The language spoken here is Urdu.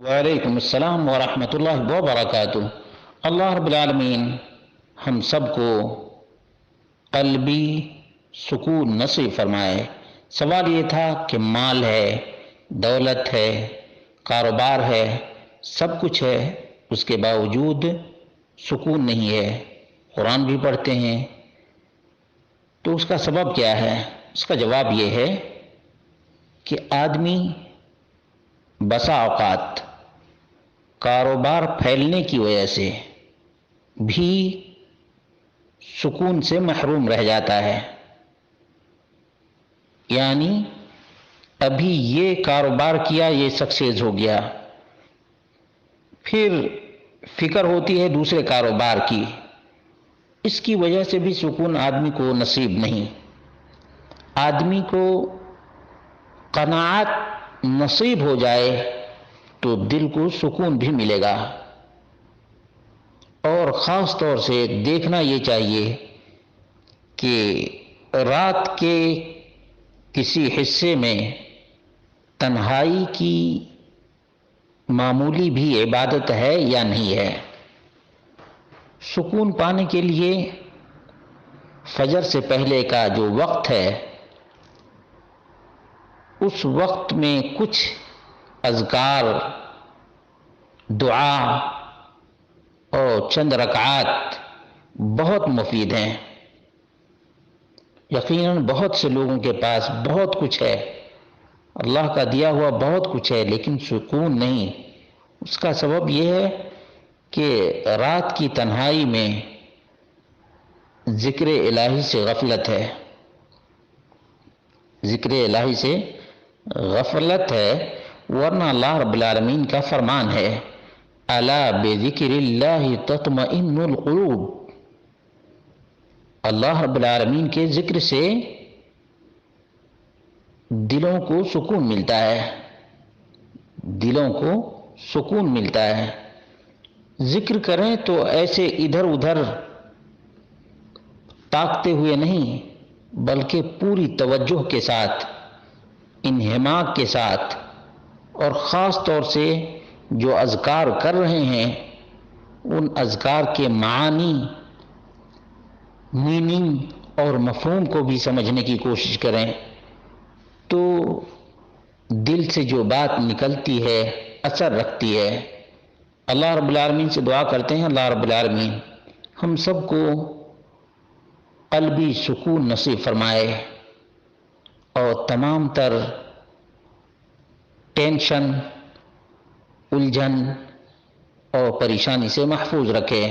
وعلیکم السلام ورحمۃ اللہ وبرکاتہ۔ اللہ رب العالمین ہم سب کو قلبی سکون نصیب فرمائے۔ سوال یہ تھا کہ مال ہے، دولت ہے، کاروبار ہے، سب کچھ ہے، اس کے باوجود سکون نہیں ہے، قرآن بھی پڑھتے ہیں، تو اس کا سبب کیا ہے؟ اس کا جواب یہ ہے کہ آدمی بسا اوقات کاروبار پھیلنے کی وجہ سے بھی سکون سے محروم رہ جاتا ہے۔ یعنی ابھی یہ کاروبار کیا، یہ سکسیز ہو گیا، پھر فکر ہوتی ہے دوسرے کاروبار کی، اس کی وجہ سے بھی سکون آدمی کو نصیب نہیں۔ آدمی کو قناعت نصیب ہو جائے تو دل کو سکون بھی ملے گا، اور خاص طور سے دیکھنا یہ چاہیے کہ رات کے کسی حصے میں تنہائی کی معمولی بھی عبادت ہے یا نہیں ہے۔ سکون پانے کے لیے فجر سے پہلے کا جو وقت ہے، اس وقت میں کچھ اذکار، دعا اور چند رکعات بہت مفید ہیں۔ یقیناً بہت سے لوگوں کے پاس بہت کچھ ہے، اللہ کا دیا ہوا بہت کچھ ہے، لیکن سکون نہیں۔ اس کا سبب یہ ہے کہ رات کی تنہائی میں ذکر الہی سے غفلت ہے، ذکر الہی سے غفلت ہے، ورنہ اللہ رب العالمین کا فرمان ہے الا بذکر اللہ تطمئن القلوب۔ اللہ رب العالمین کے ذکر سے دلوں کو سکون ملتا ہے، دلوں کو سکون ملتا ہے۔ ذکر کریں تو ایسے ادھر ادھر تاکتے ہوئے نہیں، بلکہ پوری توجہ کے ساتھ، انہماک کے ساتھ، اور خاص طور سے جو اذکار کر رہے ہیں ان اذکار کے معانی، میننگ اور مفہوم کو بھی سمجھنے کی کوشش کریں، تو دل سے جو بات نکلتی ہے اثر رکھتی ہے۔ اللہ رب العالمین سے دعا کرتے ہیں اللہ رب العالمین ہم سب کو قلبی سکون نصیب فرمائے اور تمام تر ٹینشن، الجھن اور پریشانی سے محفوظ رکھے۔